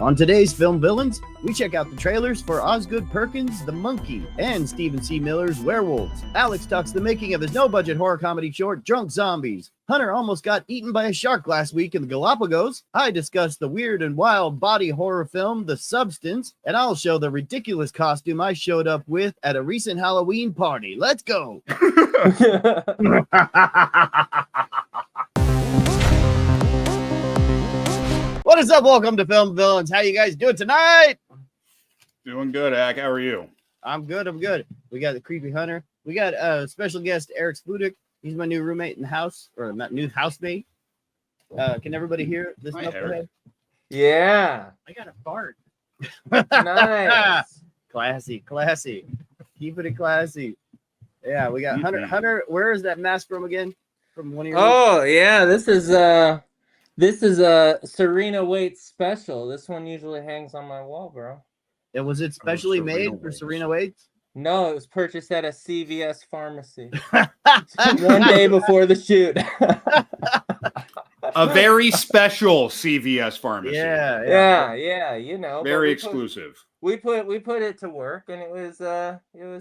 On today's Film Villains, we check out the trailers for Osgood Perkins, The Monkey, and Stephen C. Miller's Werewolves. Alex talks the making of his no-budget horror comedy short, Drunk Zombies. Hunter almost got eaten by a shark last week in the Galapagos. I discuss the weird and wild body horror film, The Substance, and I'll show the ridiculous costume I showed up with at a recent Halloween party. Let's go! What is up? Welcome to Film Villains. How you guys doing tonight? Doing good, Ack. How are you? I'm good. We got the creepy Hunter. We got a special guest, Eric Spudik. He's my new roommate in the house, or not new housemate. Can everybody hear this? Hi, yeah. I got a fart. Nice. Classy. Keeping it classy. Yeah, we got Hunter. Hunter, where is that mask from again? From one of your. Oh yeah, this is a Serena Waite special. This one usually hangs on my wall, bro. And was it specially made for Serena Waite? No, it was purchased at a CVS pharmacy 1 day before the shoot. A very special CVS pharmacy. Yeah. You know, very exclusive. We put it to work, and it was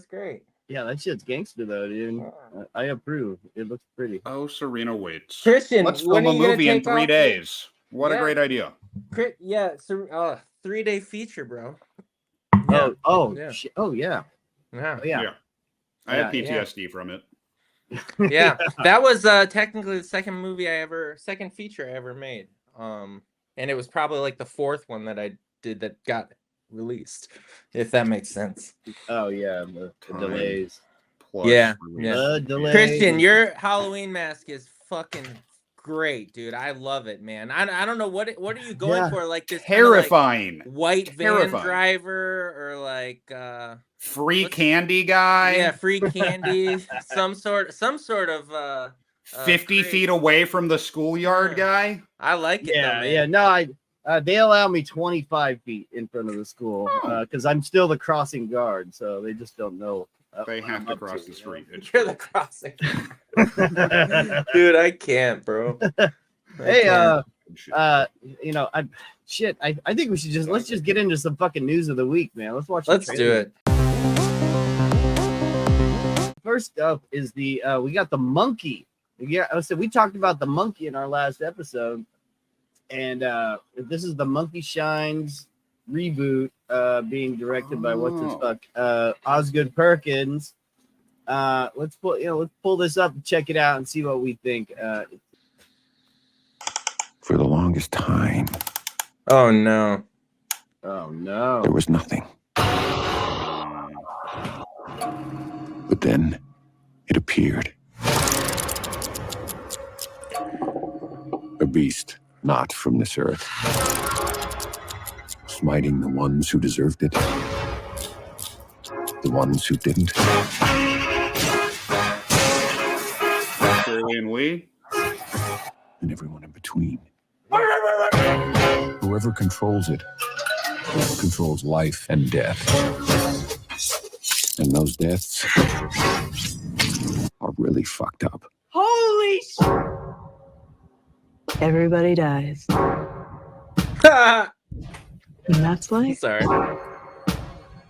great. Yeah, that shit's gangster though, dude. I approve. It looks pretty. Oh, Serena Waite. Christian, let's film a movie in 3 days. What a great idea. 3-day feature, bro. Yeah. I have PTSD from it. Yeah, that was technically the second feature I ever made. And it was probably like the fourth one that I did that got released, if that makes sense. Oh yeah, the delays. Yeah. The delays. Christian, your Halloween mask is fucking great, dude. I love it, man. I don't know what are you going for, like this terrifying kind of, like, white van driver or like free candy guy. Yeah, free candy. some sort of 50 feet away from the schoolyard guy. I like it. Yeah. No, they allow me 25 feet in front of the school because I'm still the crossing guard, so they just don't know. They have to cross the street. You're the crossing. Dude, I can't, bro. Hey, I think we should let's just get into some fucking news of the week, man. Let's do it. First up is we got the monkey. We talked about the monkey in our last episode, and this is the Monkey Shines reboot being directed by Osgood Perkins. Let's pull this up and check it out and see what we think. For the longest time, oh no, there was nothing. But then it appeared. A beast not from this earth, smiting the ones who deserved it, the ones who didn't. Shirley and we, and everyone in between. Whoever controls it controls life and death. And those deaths are really fucked up. Holy shit! Everybody dies. And that's like... Sorry.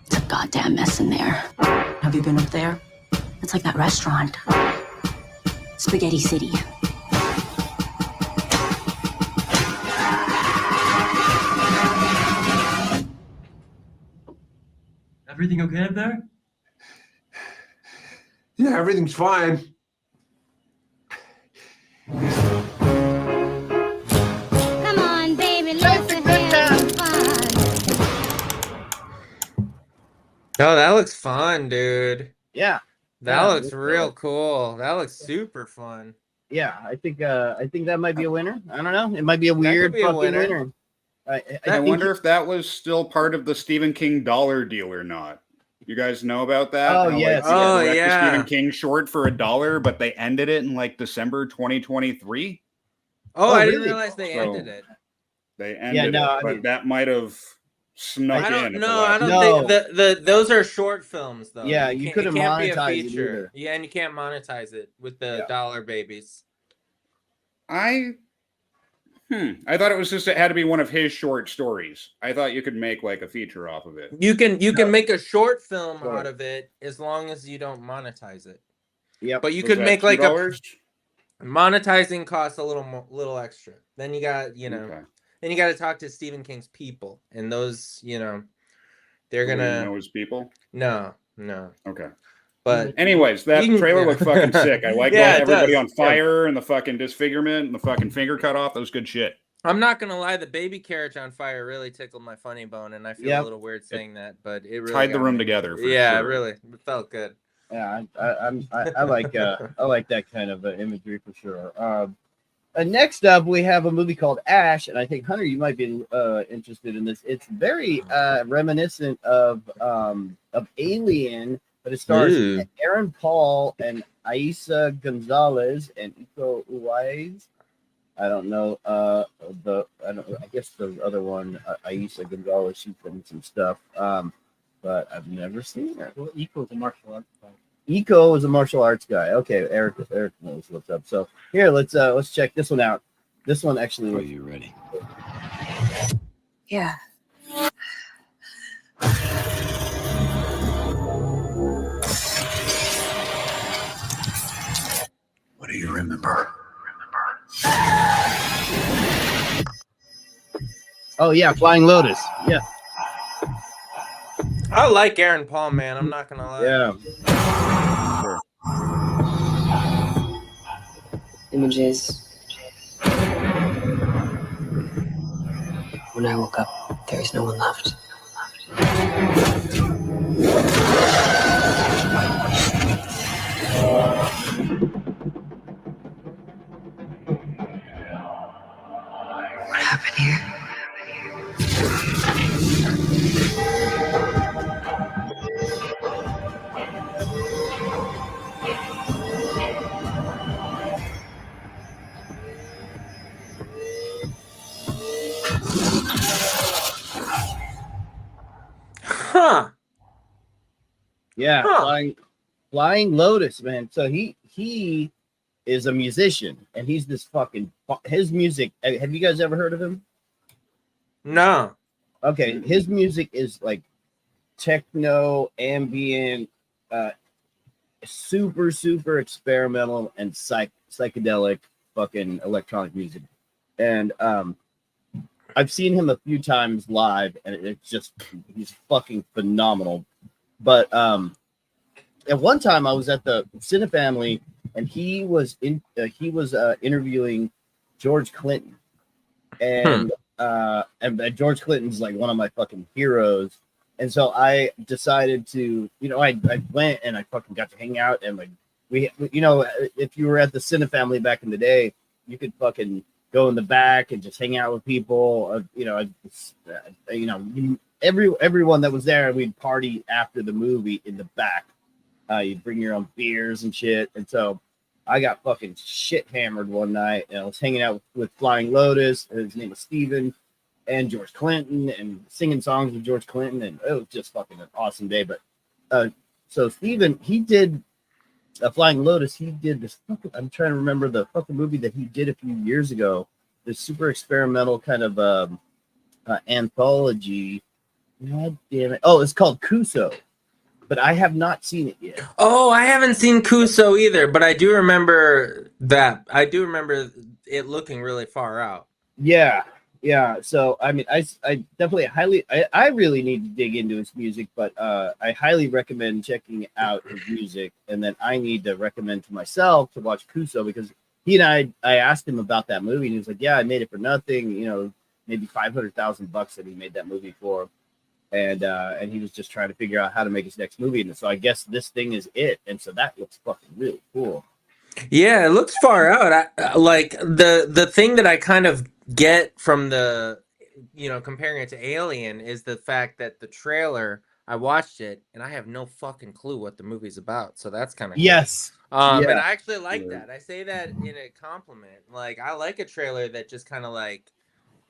It's a goddamn mess in there. Have you been up there? It's like that restaurant. Spaghetti City. Everything okay up there? Yeah, everything's fine. Come on, baby, let's have some fun. Oh, that looks fun, dude. Yeah. That looks real cool. That looks super fun. Yeah, I think that might be a winner. I don't know. It might be a weird fucking winner. I wonder if that was still part of the Stephen King dollar deal or not. You guys know about that? Oh, yes. The Stephen King short for $1, but they ended it in like December 2023. Oh, I didn't realize they ended it. They ended it, but that might have snuck in. I don't think those are short films though. Yeah, you couldn't monetize it either. Yeah, and you can't monetize it with the dollar babies. I thought it was just it had to be one of his short stories. I thought you could make like a feature off of it. You can make a short film out of it as long as you don't monetize it. Yep. But you Was could that make like $2? monetizing costs a little extra. Then you got Okay. then you got to talk to Stephen King's people, and those they're Do we gonna know his people. no. Okay. But anyways, that trailer looked fucking sick. I like everybody on fire and the fucking disfigurement and the fucking finger cut off. That was good shit. I'm not gonna lie, the baby carriage on fire really tickled my funny bone, and I feel a little weird saying that, but it really tied the got room me. together. For Yeah, sure. really, it felt good. Yeah, I like I like that kind of imagery for sure. Next up, we have a movie called Ash, and I think Hunter, you might be interested in this. It's very reminiscent of Alien, but it stars Aaron Paul and Aissa Gonzalez and Iko Uwais. I don't know. I guess the other one, Aissa Gonzalez, she's done some stuff. But I've never seen her. Well, Eco's a martial arts guy. Eco is a martial arts guy. Okay, Eric knows what's up. So here, let's check this one out. This one actually. Are you ready? Yeah. What do you remember? Oh yeah, Flying Lotus. Yeah. I like Aaron Paul, man. I'm not gonna lie. Yeah. Sure. Images. When I woke up, there was no one left. What happened here? Huh. Yeah, Huh. Flying Lotus, man. So he is a musician, and he's this fucking his music. Have you guys ever heard of him? No. Okay, his music is like techno, ambient, super experimental and psychedelic fucking electronic music. And I've seen him a few times live, and it's just he's fucking phenomenal. But at one time I was at the Cine Family, and he was interviewing George Clinton, and George Clinton's like one of my fucking heroes. And so I decided to, I went and I fucking got to hang out, and like we if you were at the Cine Family back in the day, you could fucking go in the back and just hang out with people. Everyone that was there, we'd party after the movie in the back. You'd bring your own beers and shit. And so I got fucking shit hammered one night, and I was hanging out with Flying Lotus, and his name was Steven, and George Clinton, and singing songs with George Clinton, and it was just fucking an awesome day. But so Steven, he did Flying Lotus. He did this fucking, I'm trying to remember the fucking movie that he did a few years ago, this super experimental kind of anthology. God damn it. Oh, it's called Kuso, but I have not seen it yet. Oh, I haven't seen Kuso either, but I do remember that. I do remember it looking really far out. Yeah. So I mean, I definitely I really need to dig into his music, but I highly recommend checking out his music, and then I need to recommend to myself to watch Kuso, because he and I asked him about that movie, and he was like, "Yeah, I made it for nothing. Maybe $500,000 that he made that movie for." And he was just trying to figure out how to make his next movie. And so I guess this thing is it. And so that looks fucking really cool. Yeah, it looks far out. Like the thing that I kind of get from the, comparing it to Alien is the fact that the trailer, I watched it and I have no fucking clue what the movie's about. So that's kind of cool. Yes. And I actually like that. I say that in a compliment. Like, I like a trailer that just kind of like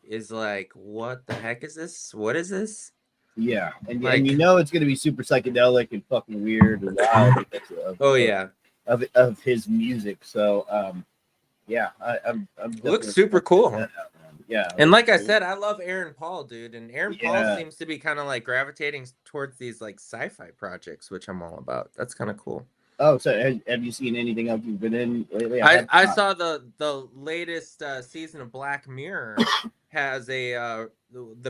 is like, what the heck is this? What is this? Yeah, and it's going to be super psychedelic and fucking weird and wild. Of his music. So I'm it looks super cool. Yeah. And like I said, I love Aaron Paul, dude. And Aaron Paul Yeah. seems to be kind of like gravitating towards these like sci-fi projects, which I'm all about. That's kind of cool. Oh, so have you seen anything else you've been in lately? I saw the latest season of Black Mirror has a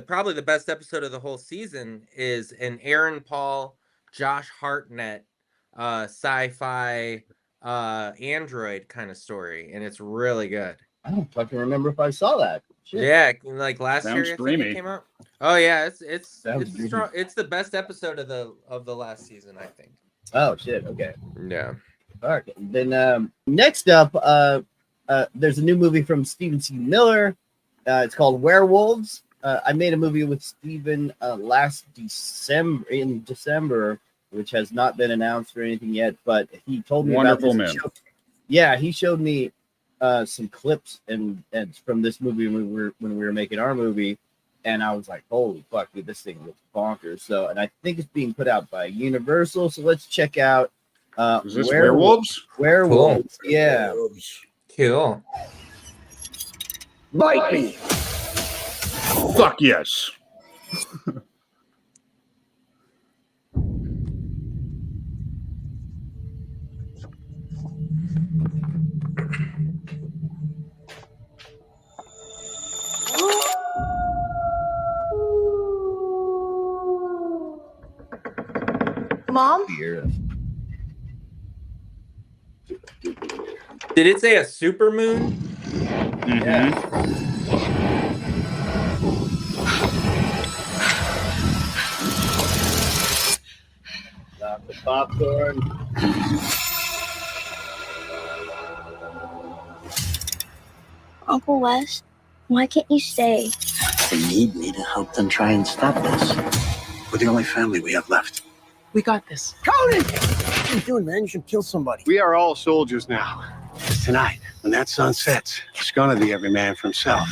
probably the best episode of the whole season is an Aaron Paul, Josh Hartnett sci-fi android kind of story, and it's really good. I don't fucking remember if I saw that. Shit. Yeah, like last Sounds year I think dreamy. it came out. Oh yeah, it's Sounds strong. It's the best episode of the last season, I think. Oh shit. Okay. Yeah. All right. Then next up, there's a new movie from Stephen C. Miller. It's called Werewolves. I made a movie with Stephen last December, which has not been announced or anything yet. But he told me Wonderful about this. man. Yeah, he showed me some clips and from this movie when we were making our movie, and I was like, "Holy fuck, dude, this thing looks bonkers!" So, and I think it's being put out by Universal. So let's check out. Is this Werewolves? Werewolves, yeah. Cool. Bite me. Fuck yes. Mom? Beer. Did it say a super moon? Yeah. Stop the popcorn. Uncle Wes, why can't you stay? They need me to help them try and stop this. We're the only family we have left. We got this. Cody! What are you doing, man? You should kill somebody. We are all soldiers now. Tonight, when that sun sets, it's gonna be every man for himself.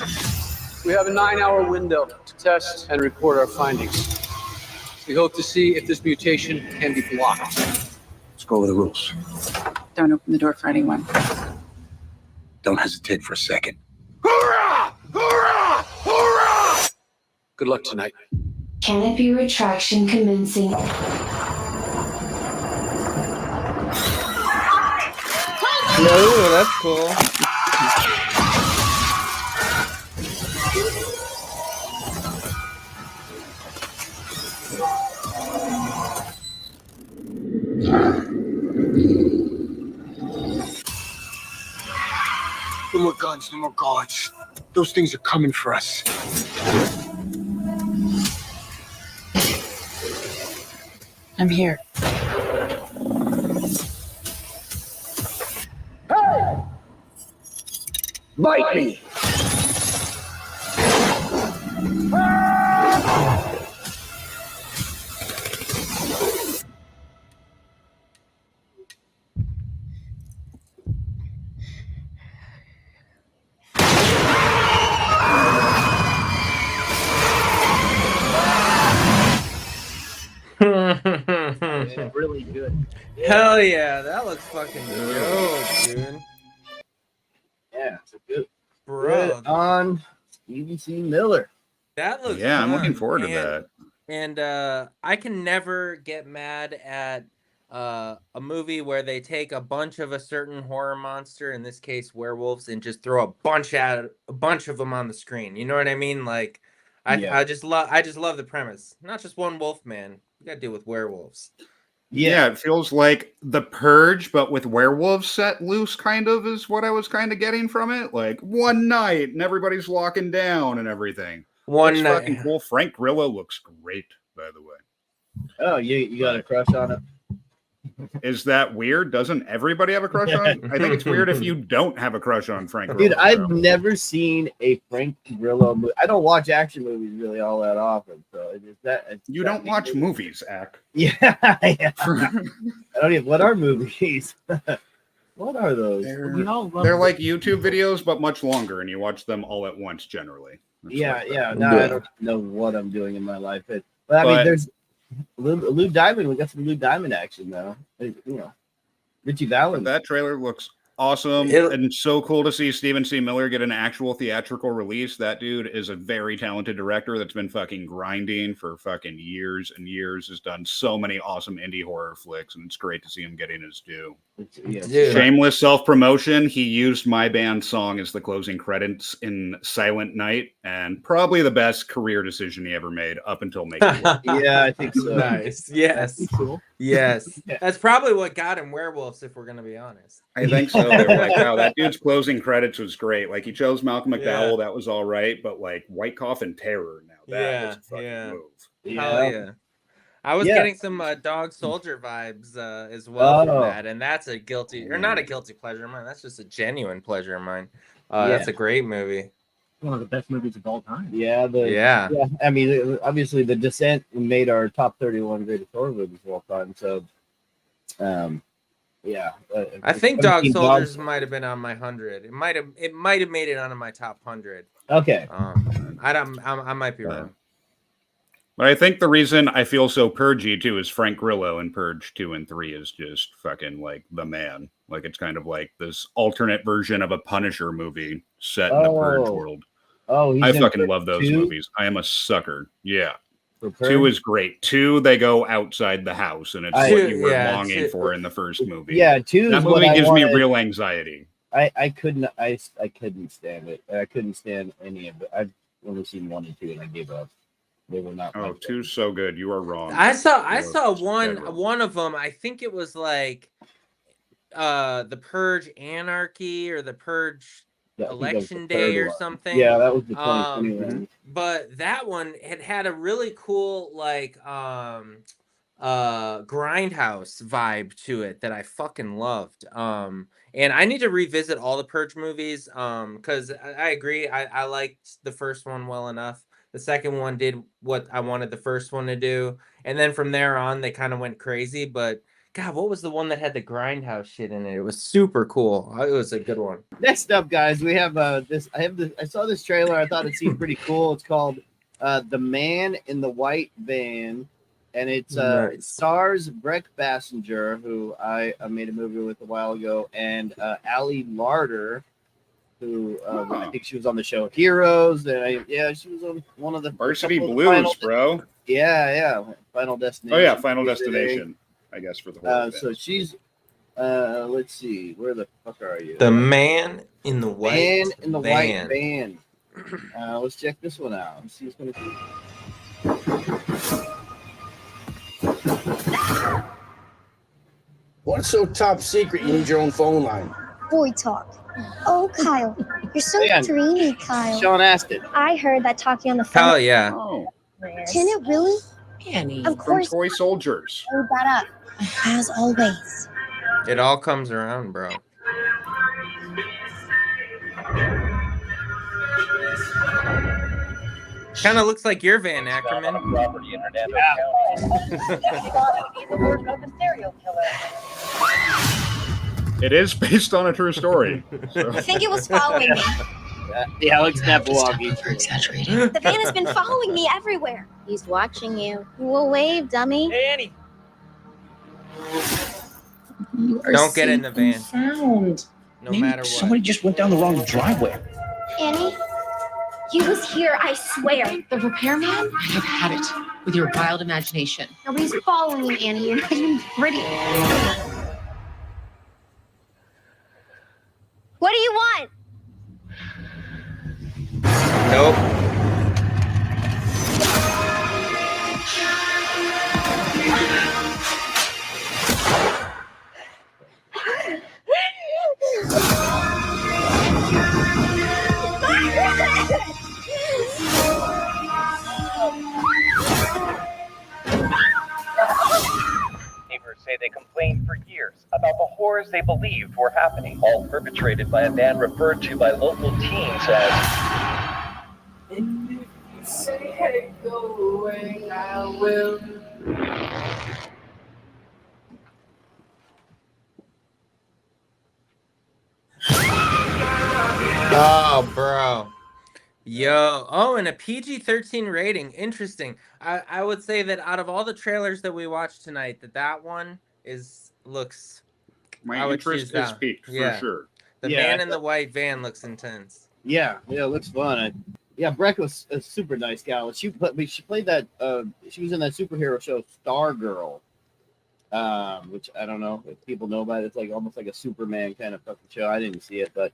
We have a 9-hour window to test and report our findings. We hope to see if this mutation can be blocked. Let's go over the rules. Don't open the door for anyone. Don't hesitate for a second. Hoorah! Hoorah! Hoorah! Good luck tonight. Canopy retraction commencing. No, that's cool. No more guns, no more guards. Those things are coming for us. I'm here. Hey! Bite me! It's really good. Hell yeah, that looks fucking dope, dude. Yeah, it's a good. Bro, Good on Stephen C. Miller. that looks Yeah, I'm fun. looking forward to And- that. And I can never get mad at a movie where they take a bunch of a certain horror monster, in this case werewolves, and just throw a bunch of them on the screen. You know what I mean? Like, Yeah. I just love the premise. Not just one wolf man. You got to deal with werewolves. Yeah, it feels like The Purge, but with werewolves set loose, kind of, is what I was kind of getting from it. Like, one night, and everybody's locking down and everything. One Looks night. fucking cool. Frank Grillo looks great, by the way. Oh, you got a crush on it? Is that weird? Doesn't everybody have a crush on? I think it's weird if you don't have a crush on Frank Grillo. Dude, I've never seen a Frank Grillo movie. I don't watch action movies really all that often, so You don't watch movies, Ack. Yeah, yeah. I don't even. What are movies? What are those? They're like YouTube videos, but much longer, and you watch them all at once generally. That's Yeah, like that. yeah. No, I don't know what I'm doing in my life, but I mean, there's Lou Diamond. We got some Lou Diamond action though. You know, Richie Valens. That trailer looks awesome and so cool to see Stephen C. Miller get an actual theatrical release. That dude is a very talented director that's been fucking grinding for fucking years and years, has done so many awesome indie horror flicks, and it's great to see him getting his due. Shameless self-promotion, he used my band's song as the closing credits in Silent Night, and probably the best career decision he ever made up until making it. Yeah, I think so. Nice. Yes. Cool. Yes. That's probably what got him Werewolves, if we're going to be honest. I think so. They were like, wow, that dude's closing credits was great. Like, he chose Malcolm McDowell, that was all right, but like White Coffin Terror, now that was a fucking move. Hell yeah. I was getting some Dog Soldier vibes as well from that, and that's a guilty, or not a guilty pleasure of mine. That's just a genuine pleasure of mine. That's a great movie. One of the best movies of all time. Yeah. I mean, obviously, The Descent made our top 31 greatest horror movies of all time. So, I think Dog Soldiers might have been on my 100. It might have made it onto my top 100. Okay. I might be wrong. But I think the reason I feel so purgy too is Frank Grillo in Purge 2 and 3 is just fucking like the man. Like, it's kind of like this alternate version of a Punisher movie set in the Purge world. Oh, I fucking love those movies. I am a sucker. Yeah. 2 is great. 2, they go outside the house, and it's what you were longing for in the first movie. Yeah, 2 that movie gives me real anxiety. I couldn't stand it. I couldn't stand any of it. I've only seen 1 and 2, and I gave up. They were not. Oh, 2's so good. You are wrong. I saw one of them. I think it was like the Purge Anarchy or the Purge Election Day or something. Yeah, that was the 2021. But that one had a really cool like grindhouse vibe to it that I fucking loved. And I need to revisit all the Purge movies because I agree. I liked the first one well enough. The second one did what I wanted the first one to do. And then from there on, they kind of went crazy. But God, what was the one that had the grindhouse shit in it? It was super cool. It was a good one. Next up, guys, we have this. I saw this trailer. I thought it seemed pretty cool. It's called The Man in the White Van. And it stars Breck Bassinger, who I made a movie with a while ago, and Ali Larter, who I think she was on the show Heroes. And she was on one of the Varsity Blues, bro. Yeah, Final Destination. Oh yeah, Final Destination. I guess for the whole. So she's, let's see, where the fuck are you? The Man in the White White Van. Let's check this one out. Let's see what's gonna. What's so top secret you need your own phone line? Boy talk. Oh, Kyle, you're so dreamy, Kyle. Sean Astin. I heard that talking on the phone. Hell yeah. Oh. Can it really? Annie. Of course. From Toy Soldiers. Hold that up. As always. It all comes around, bro. Kind of looks like your van, Ackerman. It is based on a true story. So. I think it was following me. The Alex Napologgy. Exaggerating. The van has been following me everywhere. He's watching you. We'll wave, dummy. Hey, Annie. Don't get in the van. Found. No matter what. Somebody just went down the wrong driveway. Annie, he was here, I swear. The repairman? I have had it with your wild imagination. Nobody's following you, Annie. You're not even pretty. What do you want? Nope. Neighbors say they complained for years about the horrors they believed were happening, all perpetrated by a man referred to by local teens as... Say, hey, go away, I will. Oh, bro. Yo. Oh, and a PG-13 rating. Interesting. I would say that out of all the trailers that we watched tonight, that one looks My interest is peaked for sure. The man in the white van looks intense. Yeah, it looks fun. Breck was a super nice gal. She played that. She was in that superhero show Stargirl, which I don't know if people know about it. It's like almost like a Superman kind of fucking show. I didn't see it, but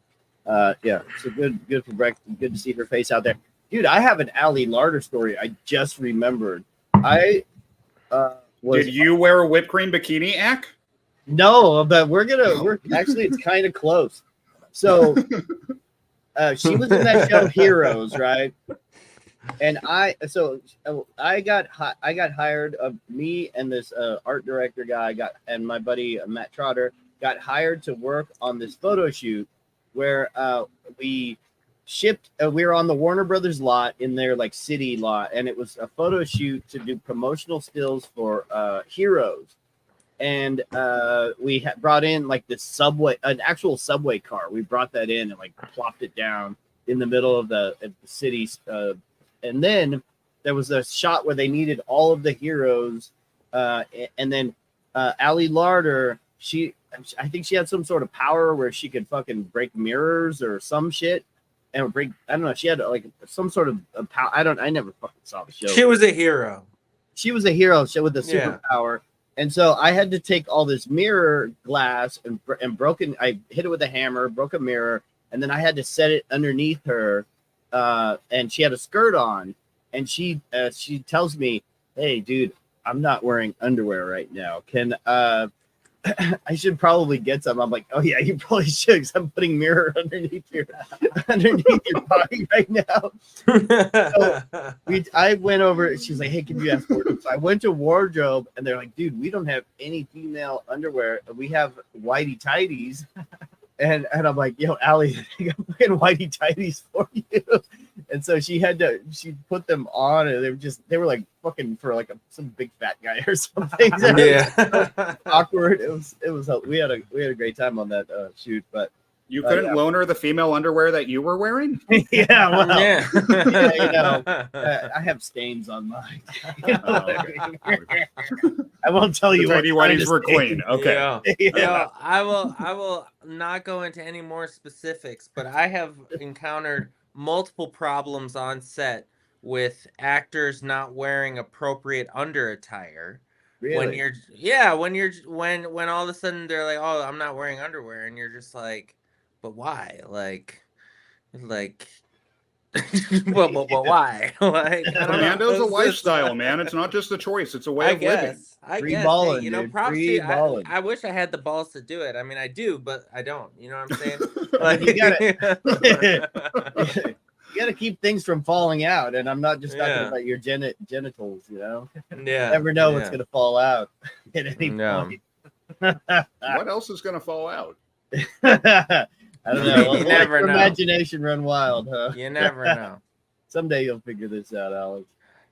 yeah, so good for Breck. Good to see her face out there, dude. I have an Ali Larter story. I just remembered. Did you wear a whipped cream bikini, Ack? No, but we're actually it's kind of close. So she was in that show Heroes, right? And I got hired. Me and this art director guy and my buddy Matt Trotter got hired to work on this photo shoot where we shipped. We were on the Warner Brothers lot in their like city lot, and it was a photo shoot to do promotional stills for Heroes. And we brought in like this subway, an actual subway car. We brought that in and like plopped it down in the middle of the city. And then there was a shot where they needed all of the heroes. And then Ali Larter, I think she had some sort of power where she could fucking break mirrors or some shit. And I don't know. She had like some sort of power. I never fucking saw the show. She was a hero. She was a hero with a superpower. And so I had to take all this mirror glass and I hit it with a hammer, broke a mirror, and then I had to set it underneath her. And she had a skirt on, and she tells me, "Hey, dude, I'm not wearing underwear right now. Can I should probably get some." I'm like, "Oh yeah, you probably should, because I'm putting mirror underneath your body right now." So I went over. She's like, "Hey, can you ask wardrobe?" So I went to wardrobe, and they're like, "Dude, we don't have any female underwear. We have whitey tighties." And I'm like, "Yo, Allie, I got fucking whitey tighties for you." And so she put them on, and they were like fucking for like some big fat guy or something. Yeah, awkward. It was we had a great time on that shoot, but you couldn't loan her the female underwear that you were wearing. Yeah, well, I have stains on mine. I won't tell you what whiteys were clean. Okay. Yeah. I will not go into any more specifics, but I have encountered multiple problems on set with actors not wearing appropriate under attire. Really? When all of a sudden they're like, "Oh, I'm not wearing underwear," and you're just like, "But why?" Like but why? Like, Commando's a lifestyle, man. It's not just a choice; it's a way of living. I guess. Balling, hey, props to you. I wish I had the balls to do it. I mean, I do, but I don't. You know what I'm saying? Like, you gotta keep things from falling out, and I'm not just talking about your genitals. You know, yeah. Never know what's gonna fall out at any point. What else is gonna fall out? I don't know. You never know. Imagination run wild, huh? You never know. Someday you'll figure this out, Alex.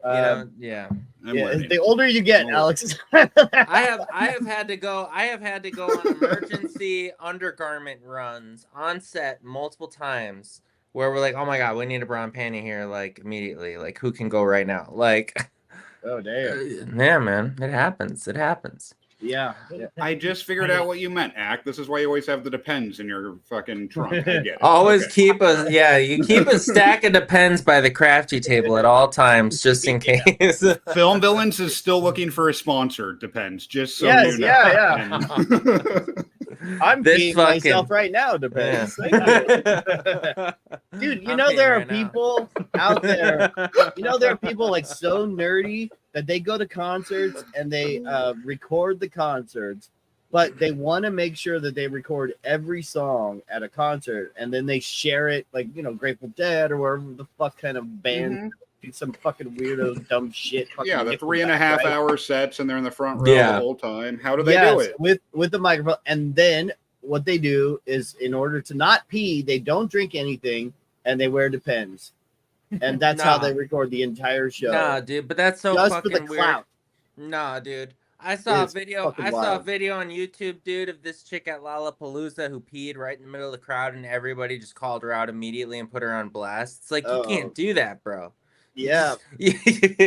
The older you get, Alex. I have had to go on emergency undergarment runs on set multiple times where we're like, "Oh my god, we need a bra and panty here, like immediately. Like, who can go right now?" Like, oh damn. Yeah, man, it happens. Yeah. I just figured out what you meant, Ack. This is why you always have the Depends in your fucking trunk. I get it. Always keep you keep a stack of Depends by the crafty table at all times, just in case. Film Villains is still looking for a sponsor. Depends, just so you know. Yeah. I'm being myself right now, Depends. Yeah. Dude, there are people out there. There are people like so nerdy that they go to concerts and they record the concerts, but they want to make sure that they record every song at a concert, and then they share it, like, Grateful Dead or wherever the fuck kind of band, some fucking weirdo dumb shit. Yeah, the 3.5 hour sets, and they're in the front row the whole time. How do they do it? With the microphone, and then what they do is, in order to not pee, they don't drink anything, and they wear Depends. And that's how they record the entire show. Nah, dude, but that's so just fucking for the weird. clout. Nah, dude. I saw a video on YouTube, dude, of this chick at Lollapalooza who peed right in the middle of the crowd, and everybody just called her out immediately and put her on blast. It's like, you can't do that, bro. Yeah.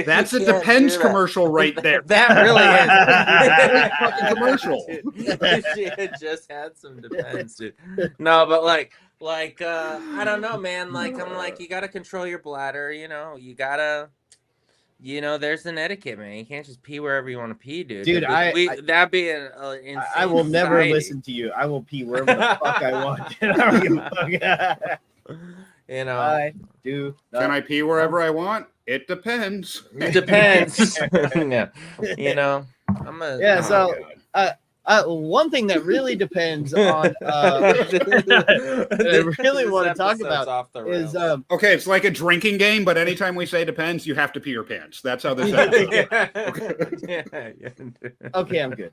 That's a Depends commercial right there. That really is. Fucking commercial. She had just had some Depends, dude. No, but like I don't know, man. Like I'm like, you gotta control your bladder. You gotta. There's an etiquette, man. You can't just pee wherever you want to pee, dude. Dude, that'd be an insane I will never society. listen to you. I will pee wherever the fuck I want. I don't give a fuck. I do. Can I pee wherever I want? It depends. It depends. Yeah. I'm a. Yeah. So, one thing that really depends on. That I really want to talk about is. Okay, it's like a drinking game, but anytime we say depends, you have to pee your pants. That's how this ends. Okay, I'm good.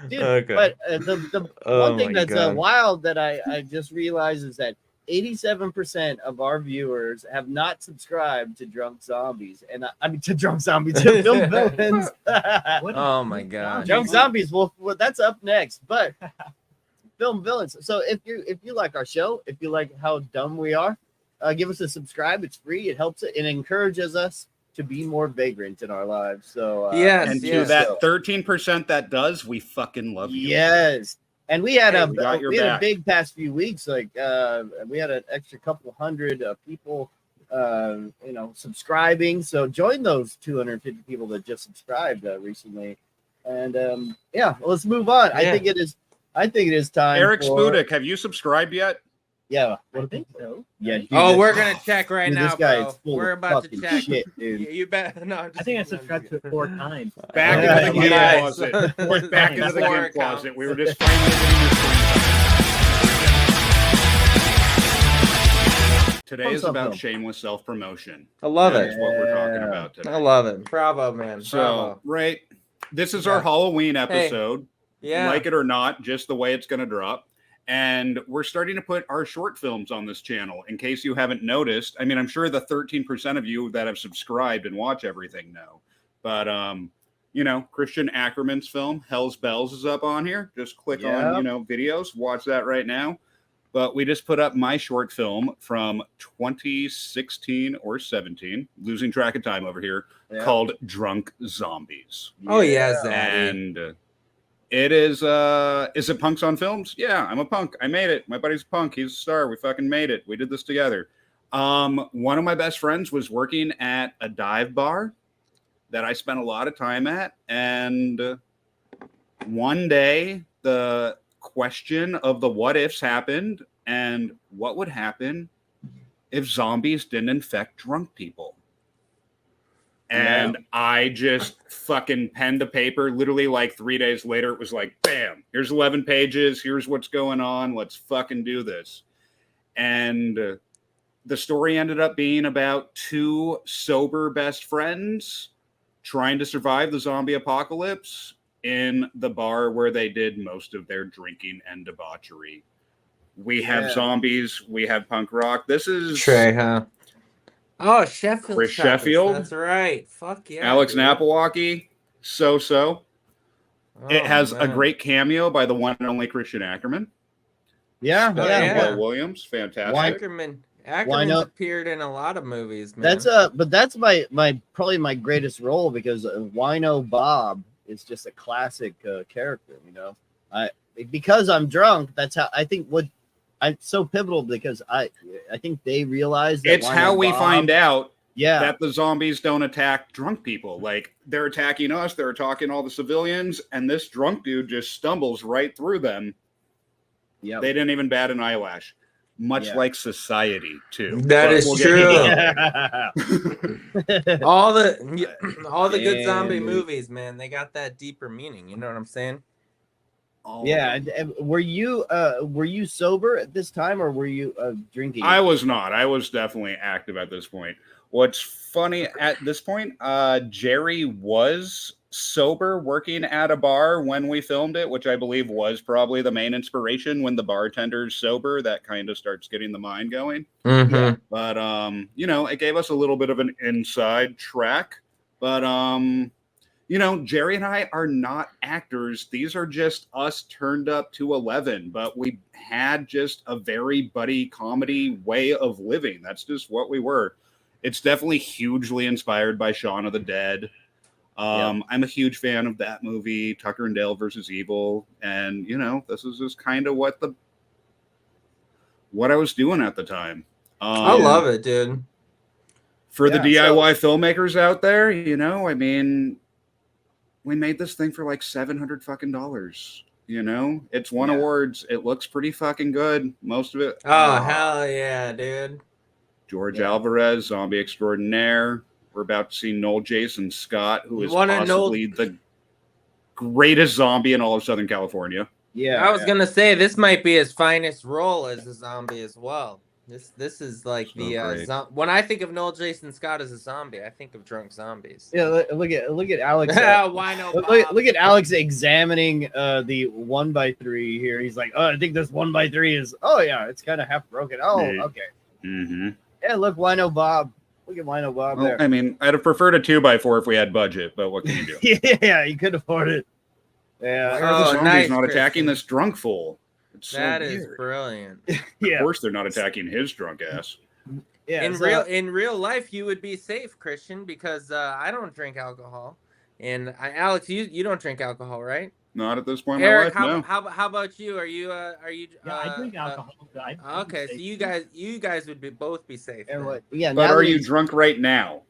Dude, Okay. But the one thing that's wild that I just realized is that 87% of our viewers have not subscribed to Drunk Zombies, and to Drunk Zombies, to Film Villains. Oh my god, Drunk Zombies. Well, that's up next, but Film Villains. So if you like our show, if you like how dumb we are, give us a subscribe. It's free. It helps it and encourages us to be more vagrant in our lives. So and to that 13% that does, we fucking love you. Yes. And we had we had a big past few weeks. Like we had an extra couple hundred people, subscribing. So join those 250 people that just subscribed recently. And let's move on. Yeah. I think it is time. Eric Spudik, have you subscribed yet? Yeah, I think so. Yeah. Dude, we're gonna check right now, this guy bro. is full We're of about to fucking check. shit, dude. You bet. No, I think I subscribed to it 4 times. Back into the game Nice. closet. We're back into the Four game closet. accounts. We were just finally getting this screen. Today is about shameless self-promotion. I love That's it. what we're talking about today. I love it. Bravo, man. So, Bravo. right, this is our Halloween episode. Yeah. Like it or not, just the way it's going to drop. And we're starting to put our short films on this channel. In case you haven't noticed, I mean, I'm sure the 13% of you that have subscribed and watch everything know. But, Christian Ackerman's film, Hell's Bells, is up on here. Just click on, videos. Watch that right now. But we just put up my short film from 2016 or 17, losing track of time over here, called Drunk Zombies. Oh, yeah, Zaddy. And it is it Punks on Films? Yeah, I'm a punk. I made it. My buddy's a punk. He's a star. We fucking made it. We did this together. One of my best friends was working at a dive bar that I spent a lot of time at. And one day, the question of the what ifs happened, and what would happen if zombies didn't infect drunk people. And I just fucking penned to paper. Literally like 3 days later, it was like, bam, here's 11 pages. Here's what's going on. Let's fucking do this. And the story ended up being about 2 sober best friends trying to survive the zombie apocalypse in the bar where they did most of their drinking and debauchery. We have zombies. We have punk rock. This is Trey, huh? Oh, Sheffield. Chris Sheffield. That's right. Fuck yeah. Alex dude. Napawalki. So. It has a man. great cameo by the one and only Christian Ackerman. Yeah. Will Williams. Fantastic. Ackerman's appeared in a lot of movies, man. That's my probably my greatest role, because Wino Bob is just a classic character, because I'm drunk. That's how I think I'm so pivotal, because I think they realize that it's how we find out that the zombies don't attack drunk people. Like, they're attacking us, they're attacking all the civilians, and this drunk dude just stumbles right through them. Yeah, they didn't even bat an eyelash. Much like society, too. That is true. all the good zombie movies, man, they got that deeper meaning. You know what I'm saying? And were you sober at this time, or were you drinking? I was not. I was definitely active at this point. What's funny at this point, Jerry was sober working at a bar when we filmed it, which I believe was probably the main inspiration. When the bartender's sober, that kind of starts getting the mind going. Mm-hmm. Yeah. But it gave us a little bit of an inside track. But Jerry and I are not actors. These are just us turned up to 11, but we had just a very buddy comedy way of living. That's just what we were. It's definitely hugely inspired by Shaun of the Dead. I'm a huge fan of that movie, Tucker and Dale versus Evil, and this is just kind of what I was doing at the time. I love it, dude. For the DIY filmmakers out there, I mean, we made this thing for like $700 fucking dollars. It's won awards. It looks pretty fucking good. Most of it. Oh, hell yeah, dude. George Alvarez, zombie extraordinaire. We're about to see Noel Jason Scott, who is possibly the greatest zombie in all of Southern California. Yeah, I was gonna say this might be his finest role as a zombie as well. This is like when I think of Noel Jason Scott as a zombie, I think of Drunk Zombies. Yeah, look at Alex. Wino Bob. Look at Alex examining the 1x3 here. He's like, oh, I think this 1x3 is. Oh yeah, it's kind of half broken. Oh, okay. Mm-hmm. Yeah, look, Wino Bob. Look at Wino Bob there. I mean, I'd have preferred a 2x4 if we had budget, but what can you do? Yeah, you could afford it. Yeah. Why are the zombies not attacking this drunk fool? That is brilliant. Of course, they're not attacking his drunk ass. Yeah. In real life, you would be safe, Christian, because I don't drink alcohol, and Alex, you don't drink alcohol, right? Not at this point. Eric, in my life, how about you? Are you? I drink alcohol. Okay, so you guys would both be safe. Yeah, but are you drunk right now?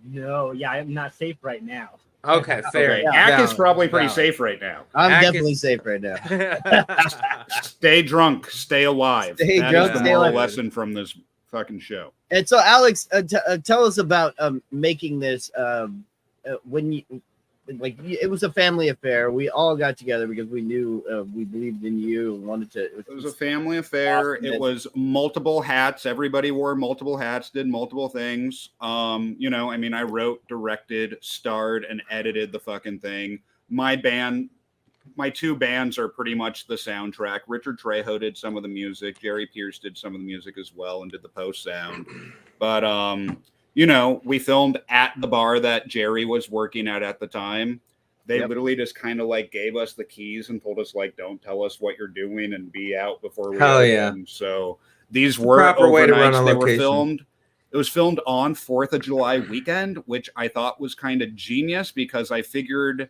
No, I'm not safe right now. Okay, fair. Ack is probably pretty safe right now. I'm definitely safe right now. Stay drunk, stay alive. Stay drunk, is the moral lesson from this fucking show. And so, Alex, tell us about making this. When you it was a family affair. We all got together because we knew we believed in you and wanted to. It was a family affair. It was multiple hats. Everybody wore multiple hats, did multiple things. I mean, I wrote, directed, starred, and edited the fucking thing. My two bands are pretty much the soundtrack. Richard Trejo did some of the music. Jerry Pierce did some of the music as well and did the post sound. But we filmed at the bar that Jerry was working at the time. They literally just kind of like gave us the keys and told us like, don't tell us what you're doing and be out before we open. So these were proper way to run a overnights. They were location. filmed. It was filmed on 4th of July weekend, which I thought was kind of genius because I figured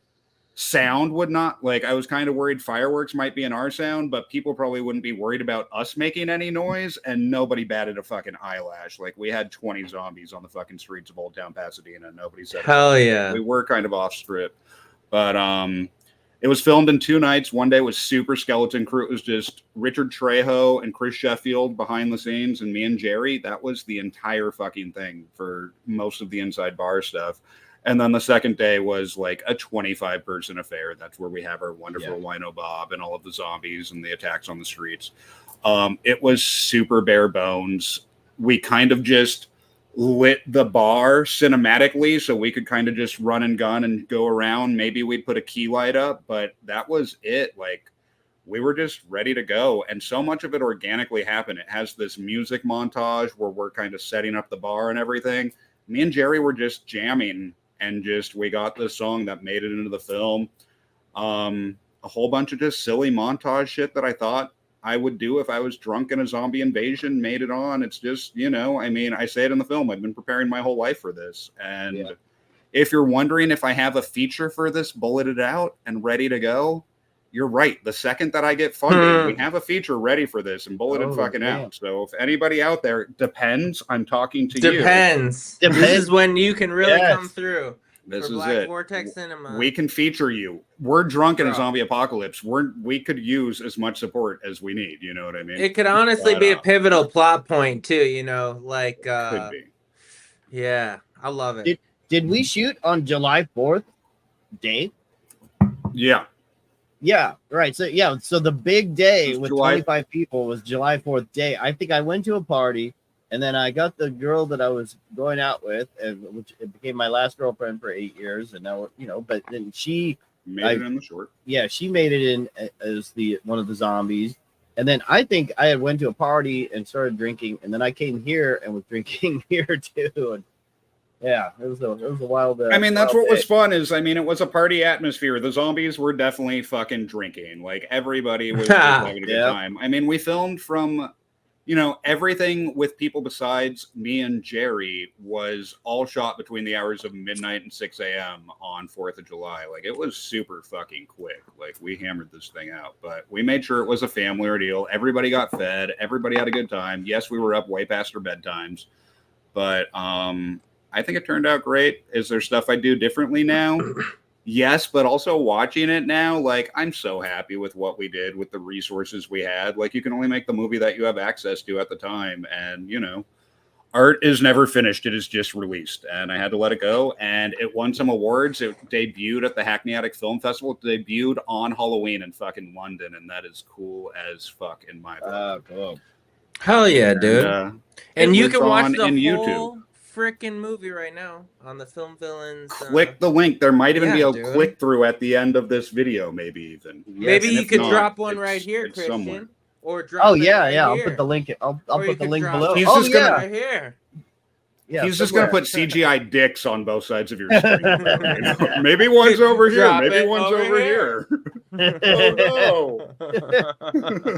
sound would not, like, I was kind of worried fireworks might be in our sound, but people probably wouldn't be worried about us making any noise, and nobody batted a fucking eyelash. Like, we had 20 zombies on the fucking streets of Old Town Pasadena, and nobody said hell yeah. We were kind of off script, but it was filmed in 2 nights. One day was super skeleton crew. It was just Richard Trejo and Chris Sheffield behind the scenes, and me and Jerry. That was the entire fucking thing for most of the inside bar stuff. And then the second day was like a 25-person affair. That's where we have our wonderful Wino Bob and all of the zombies and the attacks on the streets. It was super bare bones. We kind of just lit the bar cinematically so we could kind of just run and gun and go around. Maybe we'd put a key light up, but that was it. Like, we were just ready to go. And so much of it organically happened. It has this music montage where we're kind of setting up the bar and everything. Me and Jerry were just jamming. And we got this song that made it into the film. A whole bunch of just silly montage shit that I thought I would do if I was drunk in a zombie invasion, made it on. It's just, I mean, I say it in the film. I've been preparing my whole life for this. And if you're wondering if I have a feature for this bulleted out and ready to go, you're right. The second that I get funding, we have a feature ready for this and bulleted out. So if anybody out there, depends. I'm talking to you. Depends. This is when you can really come through. This is Black it. Vortex Cinema. We can feature you. We're drunk in a zombie apocalypse. We could use as much support as we need. You know what I mean? It could honestly be a pivotal plot point too. Like could be. Yeah, I love it. Did we shoot on July 4th, Dave? Yeah. Yeah, right. So the big day with July 25 people was July 4th day. I think I went to a party, and then I got the girl that I was going out with, and which it became my last girlfriend for 8 years, and now but then she made it in the short. Yeah, she made it in as one of the zombies, and then I think I had went to a party and started drinking, and then I came here and was drinking here too, and yeah, it was a wild. I mean, that's what was fun is, I mean, it was a party atmosphere. The zombies were definitely fucking drinking. Like, everybody was just having a good time. I mean, we filmed from you know, everything with people besides me and Jerry was all shot between the hours of midnight and 6 a.m. on 4th of July. Like, it was super fucking quick. Like, we hammered this thing out, but we made sure it was a family ordeal. Everybody got fed. Everybody had a good time. Yes, we were up way past our bedtimes, but I think it turned out great. Is there stuff I do differently now? Yes, but also watching it now, like, I'm so happy with what we did with the resources we had. Like, you can only make the movie that you have access to at the time. And, you know, art is never finished. It is just released. And I had to let it go. And it won some awards. It debuted at the Hackney Attic Film Festival. It debuted on Halloween in fucking London. And that is cool as fuck in my book. Cool. Hell yeah, dude. And you can watch the YouTube. whole freaking movie right now on the Film Villains. Click the link. There might even be a dude. click through at the end of this video, maybe even. Maybe you could not, drop one right here, Christian. Somewhere. Or drop Oh it yeah, right yeah. I'll here. put the link. I'll Or you put the could link drop below. it He's Oh just gonna- right here. Yeah, He's just going to somewhere. put CGI dicks on both sides of your screen. Maybe one's over here. Drop Maybe it one's over over here. Oh,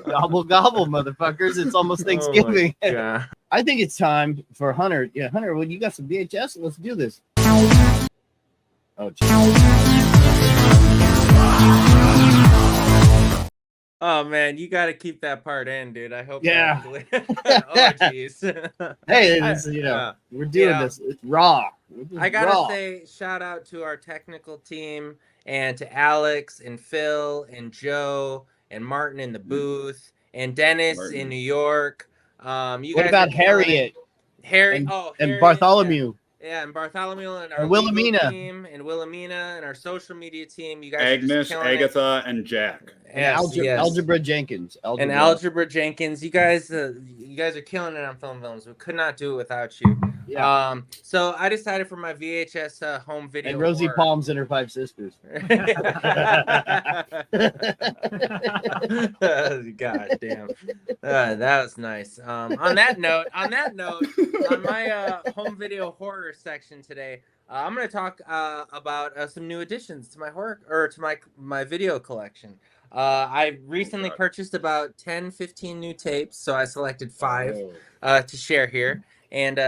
Gobble gobble, motherfuckers! It's almost Thanksgiving. Oh my God. I think it's time for Hunter. Yeah, Hunter, when you got some VHS, let's do this. Oh, Oh man, you got to keep that part in, dude. I hope. Yeah. Oh jeez. Hey, it's, you know, we're doing this. It's raw. I gotta say, shout out to our technical team and to Alex and Phil and Joe and Martin in the booth and Dennis in New York. You What guys about are killing it. Harriet? Harry, and, oh, and Harriet, Bartholomew. Yeah, and Bartholomew and our And legal Wilhelmina. team and Wilhelmina and our social media team. You guys are just Agnes, killing it. Agatha, and Jack. And Yes, Algebra Jenkins. And Algebra Jenkins. You guys are killing it on Film Villains. We could not do it without you. Yeah. So I decided for my VHS home video. And Rosie horror. Palms and her 5 sisters. God damn. That was nice. On that note, on my home video horror section today, I'm going to talk about some new additions to my horror or to my video collection. I recently purchased about 10-15 new tapes, so I selected 5 to share here. And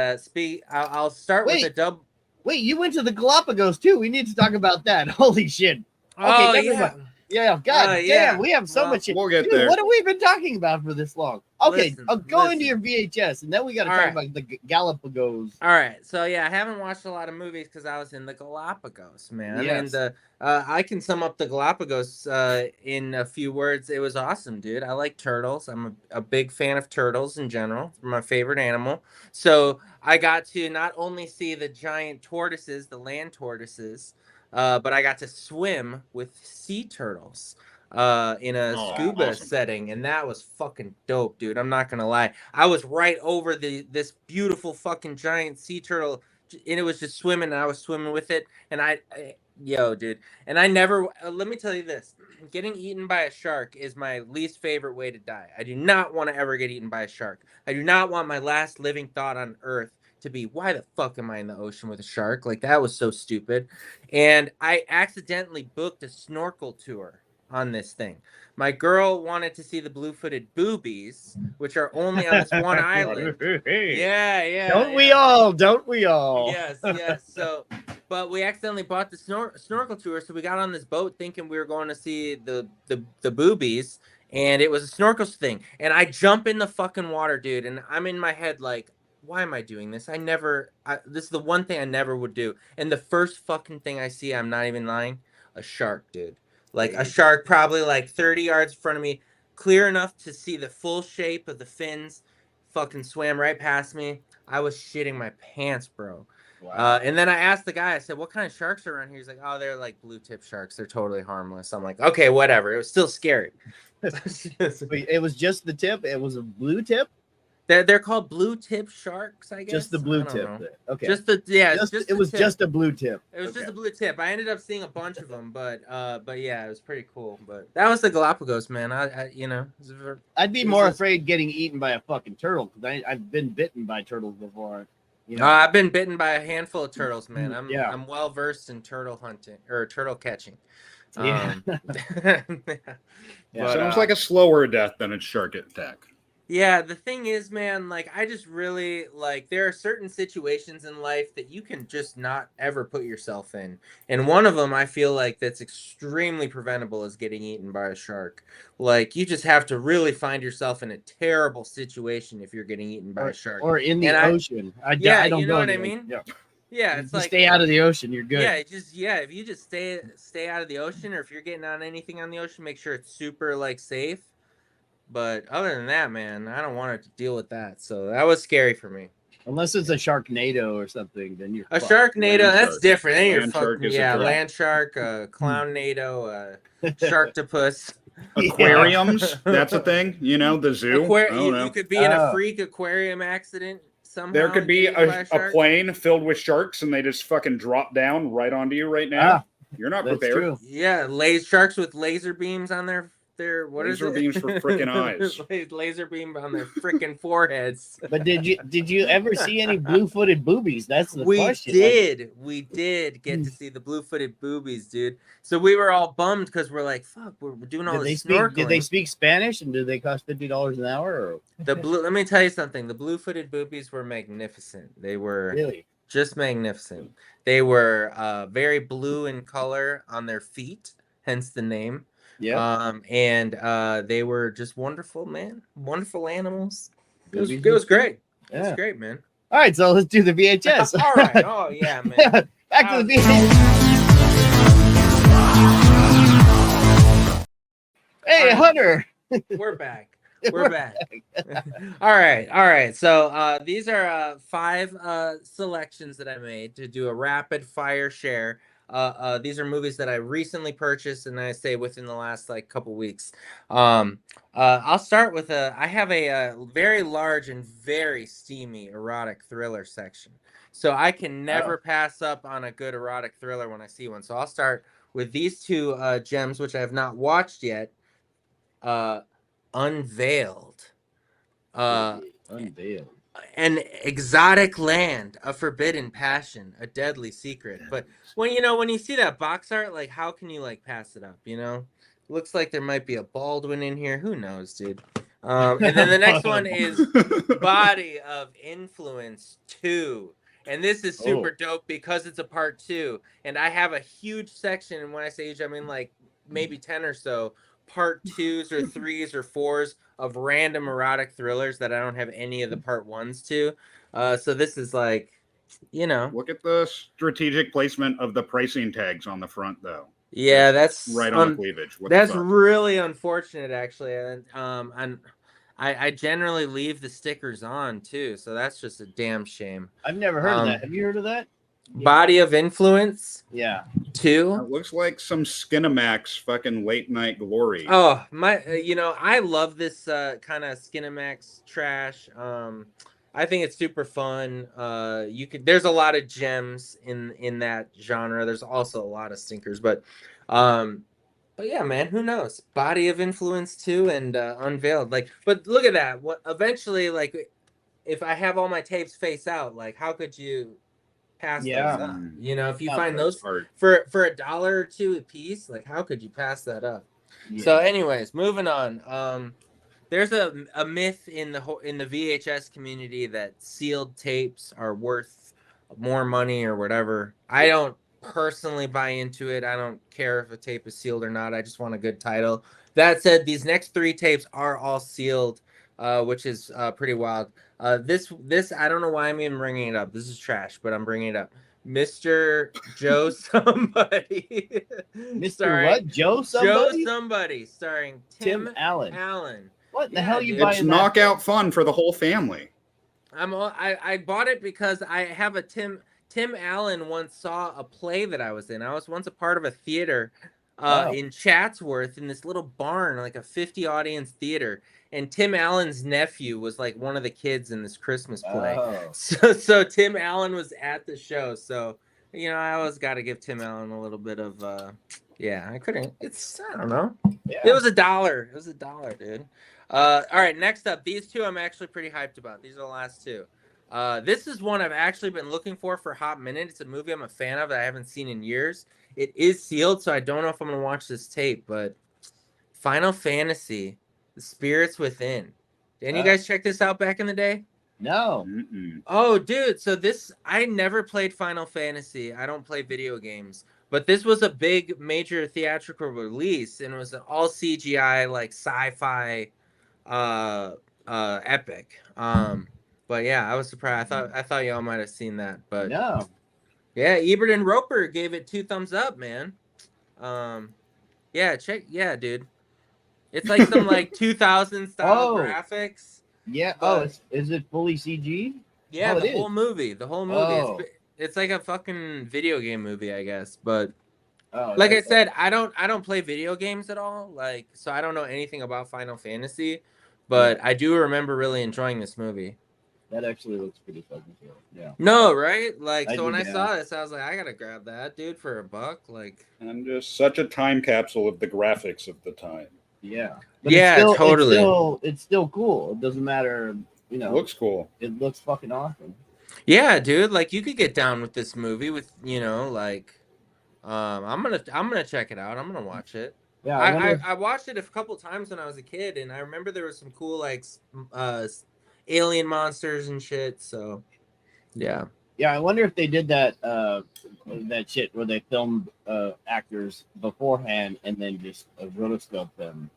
I'll start with a dub. Wait, you went to the Galapagos too. We need to talk about that. Holy shit. Okay, Oh, never yeah. mind. Yeah, God damn, we have so much shit. We'll get Dude, there. what have we been talking about for this long? Okay, Listen, go into your VHS, and then we got to All talk right. about the Galapagos. All right, so yeah, I haven't watched a lot of movies because I was in the Galapagos, man. Yes. And I can sum up the Galapagos in a few words. It was awesome, dude. I like turtles. I'm a big fan of turtles in general. They're my favorite animal. So I got to not only see the giant tortoises, the land tortoises, but I got to swim with sea turtles in a scuba setting, and that was fucking dope, dude. I'm not gonna lie. I was right over this beautiful fucking giant sea turtle, and it was just swimming, and I was swimming with it, and yo, dude. And I never, let me tell you this, getting eaten by a shark is my least favorite way to die. I do not want to ever get eaten by a shark. I do not want my last living thought on Earth to be, why the fuck am I in the ocean with a shark? Like, that was so stupid. And I accidentally booked a snorkel tour on this thing. My girl wanted to see the blue-footed boobies, which are only on this one island. Yeah. Don't we all? Don't we all? Yes. So, but we accidentally bought the snorkel tour, so we got on this boat thinking we were going to see the boobies, and it was a snorkel thing. And I jump in the fucking water, dude, and I'm in my head like, why am I doing this? This is the one thing I never would do. And the first fucking thing I see, I'm not even lying, a shark, dude. Like a shark probably like 30 yards in front of me, clear enough to see the full shape of the fins, fucking swam right past me. I was shitting my pants, bro. Wow. And then I asked the guy, I said, what kind of sharks are around here? He's like, oh, they're like blue tip sharks. They're totally harmless. I'm like, okay, whatever. It was still scary. Wait, it was just the tip? It was a blue tip? They're called blue tip sharks, I guess. Just the blue tip. Okay. Just the it was just a blue tip. It was just a blue tip. I ended up seeing a bunch of them, but yeah, it was pretty cool. But that was the Galapagos, man. I'd be more afraid getting eaten by a fucking turtle because I've been bitten by turtles before. You know? I've been bitten by a handful of turtles, man. I'm well versed in turtle hunting or turtle catching. Yeah. Sounds like a slower death than a shark attack. Yeah, the thing is, man, like I just really like there are certain situations in life that you can just not ever put yourself in. And one of them I feel like that's extremely preventable is getting eaten by a shark. Like you just have to really find yourself in a terrible situation if you're getting eaten by a shark. Or in the And ocean. I yeah, don't you know go what I there. mean? Yeah. Yeah, it's Just like stay out of the ocean. You're good. yeah, if you just stay out of the ocean, or if you're getting on anything on the ocean, make sure it's super like safe. But other than that, man, I don't want to deal with that. So that was scary for me. Unless it's a Sharknado or something, then you're A fucked. Sharknado, Land that's shark. different. Then you're Land shark fucking is a yeah, threat. land shark, clownado, sharktopus. Aquariums, that's a thing. You know, the zoo. I don't know. You could be in a freak aquarium accident somehow. There could and be get eaten by a shark. plane filled with sharks, and they just fucking drop down right onto you right now. You're not That's prepared. true. Yeah, sharks with laser beams on their what is Laser it? beams for frickin' eyes. Laser beam on their frickin' foreheads. But did you ever see any blue-footed boobies? That's the question. We did get to see the blue-footed boobies, dude. So we were all bummed because we're like, fuck, we're doing all this snorkeling. Did they speak Spanish, and do they cost $50 an hour? Or? Let me tell you something. The blue-footed boobies were magnificent. They were really just magnificent. They were very blue in color on their feet, hence the name. Yeah. And they were just wonderful, man. Wonderful animals. It was great. Yeah. It was great, man. All right, so let's do the VHS. All right. Oh yeah, man. Back to the VHS. Hey, Hunter. We're back. We're back. All right. So these are 5 selections that I made to do a rapid fire share. These are movies that I recently purchased, and I say within the last like couple weeks. I'll start with I have a very large and very steamy erotic thriller section, so I can never pass up on a good erotic thriller when I see one. So I'll start with these 2 gems, which I have not watched yet. Unveiled. Unveiled. An exotic land, a forbidden passion, a deadly secret. But when you see that box art, like how can you like pass it up? Looks like there might be a Baldwin in here. Who knows, dude? And then the next one is Body of Influence 2. And this is super dope because it's a part 2. And I have a huge section, and when I say huge, I mean like maybe 10 or so part 2s or 3s or 4s of random erotic thrillers that I don't have any of the part 1s to. So this is like, Look at the strategic placement of the pricing tags on the front, though. Yeah, that's right on the cleavage. That's really unfortunate, actually. And I generally leave the stickers on too, so that's just a damn shame. I've never heard of that. Have you heard of that? Body of Influence. Yeah. 2. It looks like some Skinamax fucking late night glory. Oh my! I love this kind of Skinamax trash. I think it's super fun. There's a lot of gems in that genre. There's also a lot of stinkers, but yeah, man, who knows? Body of Influence 2 and Unveiled. But look at that. What eventually, like, if I have all my tapes face out, like, how could you pass those up? If you find those for $1 or $2 a piece, like, how could you pass that up? Yeah. So, anyways, moving on. There's a myth in the VHS community that sealed tapes are worth more money or whatever. I don't personally buy into it. I don't care if a tape is sealed or not. I just want a good title. That said, these next 3 tapes are all sealed, which is pretty wild. This I don't know why I'm even bringing it up. This is trash, but I'm bringing it up. Mr. Joe Somebody. Mr. What? Joe Somebody? Joe Somebody, starring Tim Allen. What the hell you buying? It's knockout fun for the whole family. I bought it because I have a Tim Allen once saw a play that I was in. I was once a part of a theater in Chatsworth in this little barn, like a 50 audience theater. And Tim Allen's nephew was like one of the kids in this Christmas play. So Tim Allen was at the show. So, I always got to give Tim Allen a little bit of, I couldn't, I don't know. Yeah. It was $1. It was $1, dude. All right, next up, these 2 I'm actually pretty hyped about. These are the last 2. This is one I've actually been looking for a hot minute. It's a movie I'm a fan of that I haven't seen in years. It is sealed, so I don't know if I'm going to watch this tape, but Final Fantasy, The Spirits Within. Didn't you guys check this out back in the day? No. Oh, dude. So I never played Final Fantasy. I don't play video games. But this was a big major theatrical release, and it was an all CGI, like sci-fi epic. But yeah, I was surprised. I thought y'all might have seen that. But no. Yeah, Ebert and Roper gave it 2 thumbs up, man. Yeah, dude. It's like some like 2000 style graphics. Yeah. Is it fully CG? Yeah, the whole movie. The whole movie. It's like a fucking video game movie, I guess. But like I said, I don't play video games at all. Like, so I don't know anything about Final Fantasy, but I do remember really enjoying this movie. That actually looks pretty fucking cool. Yeah. No, right? Like, so when I saw this, I was like, I gotta grab that, dude, for $1. Like, and just such a time capsule of the graphics of the time. Yeah. But yeah, totally. It's still cool. It doesn't matter. You know, it looks cool. It looks fucking awesome. Yeah, dude. Like, you could get down with this movie with, you know, like, I'm gonna check it out. I'm gonna watch it. Yeah, I watched it a couple times when I was a kid, and I remember there was some cool like alien monsters and shit. So, yeah. Yeah, I wonder if they did that that shit where they filmed actors beforehand and then just rotoscoped them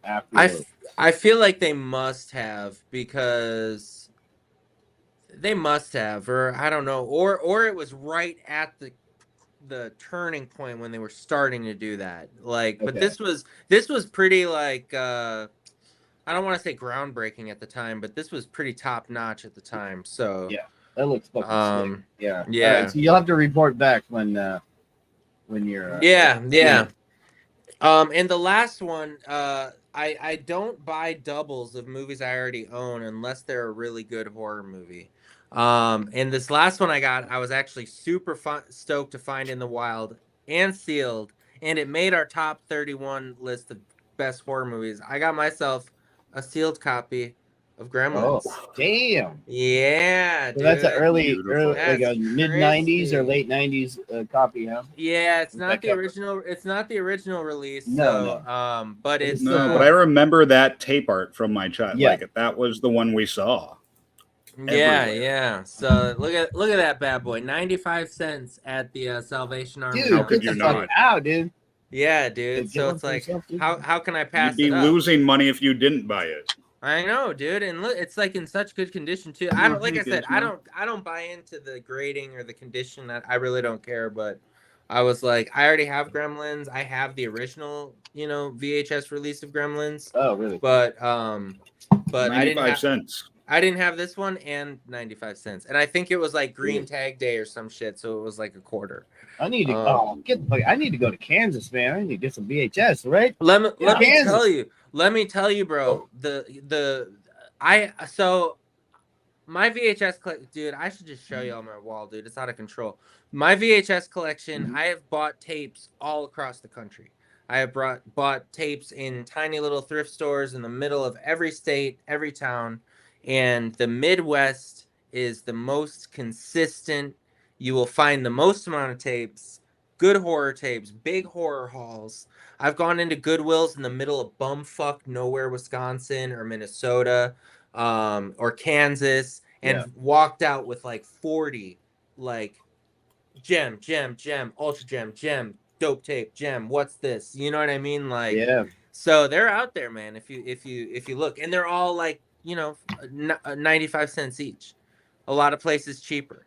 after. I feel like they must have, because they must have, or I don't know, or it was right at the turning point when they were starting to do that. Like, but this was pretty like I don't want to say groundbreaking at the time, but this was pretty top notch at the time. So yeah, that looks fucking sick. Yeah. Yeah. Right, so you'll have to report back when you're yeah. And the last one, I don't buy doubles of movies I already own unless they're a really good horror movie. And this last one I got, I was actually super stoked to find in the wild and sealed, and it made our top 31 list of best horror movies. I got myself a sealed copy of Gremlins. Oh, damn. Yeah, so dude. that's an early That's like a mid 90s or late 90s copy, huh? Yeah, it's not the original. It's not the original release. No. But it's but I remember that tape art from my child. Yeah. Like, that was the one we saw. Yeah. So look at that bad boy. 95 cents at the Salvation Army. Dude, get the fuck out, dude. Yeah, dude. So it's like, how can I pass You'd be it up? losing money if you didn't buy it. I know, dude, and look, it's like in such good condition too. I don't, like I said, I don't buy into the grading or the condition. I really don't care. But I was like, I already have Gremlins. I have the original, VHS release of Gremlins. Oh, really? But 95 cents. I didn't have this one, and 95 cents, and I think it was like Green Tag Day or some shit, so it was like a quarter. I need to I need to go to Kansas, man. I need to get some VHS, right? Let me tell you, bro. So my VHS dude, I should just show you on my wall, dude. It's out of control. My VHS collection, I have bought tapes all across the country. I have bought tapes in tiny little thrift stores in the middle of every state, every town. And the Midwest is the most consistent. You will find the most amount of tapes, good horror tapes, big horror halls. I've gone into Goodwills in the middle of bumfuck nowhere, Wisconsin or Minnesota, or Kansas, and walked out with like 40, like gem, ultra gem, dope tape, gem. What's this? You know what I mean? Like, so they're out there, man. If you look, and they're all like, 95 cents each. A lot of places cheaper.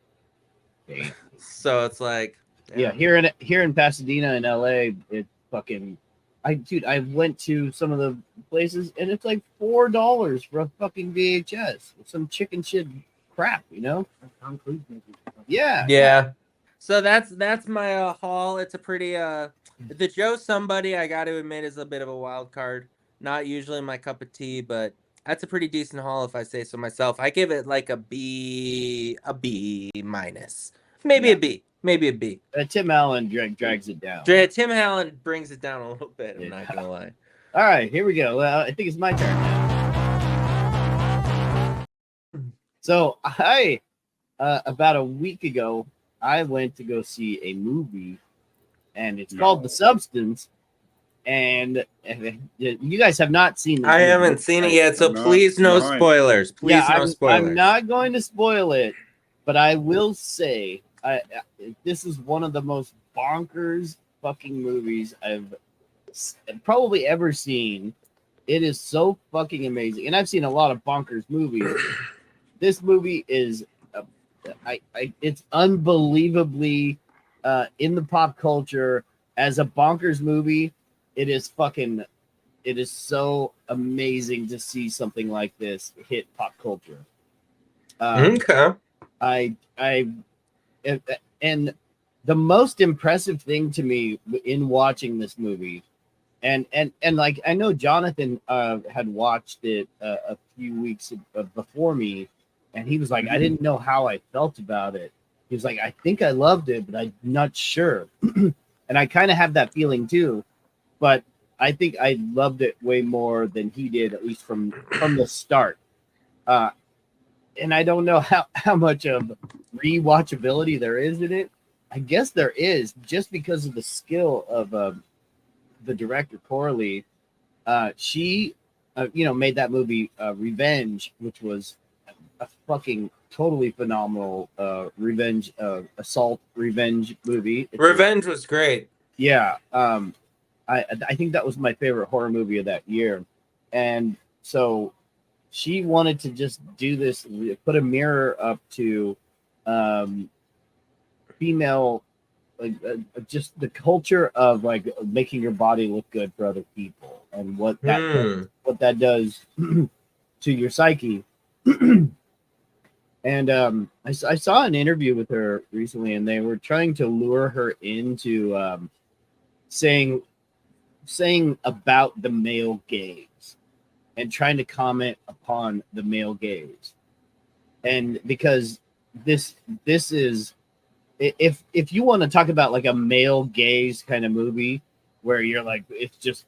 So it's like, yeah, here in Pasadena and LA, it fucking I went to some of the places and it's like $4 for a fucking VHS with some chicken shit crap, Yeah. So that's my haul. It's a pretty the Joe Somebody, I got to admit, is a bit of a wild card. Not usually my cup of tea, but that's a pretty decent haul if I say so myself. I give it like a B minus, maybe a B. Tim Allen drags it down. Tim Allen brings it down a little bit. I'm not gonna lie. All right, here we go. Well, I think it's my turn now. So I about a week ago, I went to go see a movie, and it's called The Substance. and you guys have not seen this I movie. haven't seen it yet, so I'm not please no behind. spoilers. Please Yeah, no spoilers. I'm not going to spoil it, but I will say this is one of the most bonkers fucking movies I've probably ever seen. It is so fucking amazing, and I've seen a lot of bonkers movies. This movie is, it's unbelievably in the pop culture as a bonkers movie. It is so amazing to see something like this hit pop culture. Okay. And the most impressive thing to me in watching this movie, and like I know Jonathan had watched it a few weeks before me, and he was like, I didn't know how I felt about it. He was like, I think I loved it, but I'm not sure. And I kind of have that feeling too, but I think I loved it way more than he did, at least from the start. And I don't know how much of rewatchability there is in it. I guess there is, just because of the skill of the director Coralie. She, made that movie Revenge, which was a fucking totally phenomenal assault revenge movie. Revenge was great. Yeah. I think that was my favorite horror movie of that year. And so she wanted to just do this, put a mirror up to female, just the culture of like making your body look good for other people, and what that does to your psyche. And I saw an interview with her recently, and they were trying to lure her into saying about the male gaze and trying to comment upon the male gaze. And because this is, if you want to talk about like a male gaze kind of movie where you're like, it's just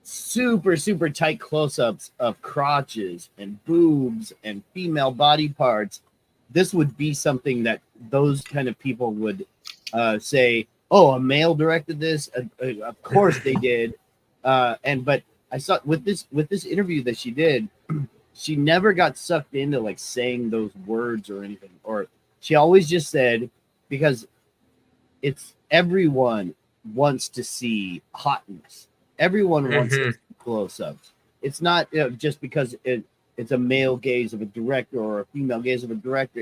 super, super tight close-ups of crotches and boobs and female body parts, this would be something that those kind of people would say, oh, a male directed this? Of course they did. But I saw with this interview that she did, she never got sucked into like saying those words or anything, or she always just said, because it's everyone wants to see hotness. Everyone wants to see close-ups. It's not just because it's a male gaze of a director or a female gaze of a director,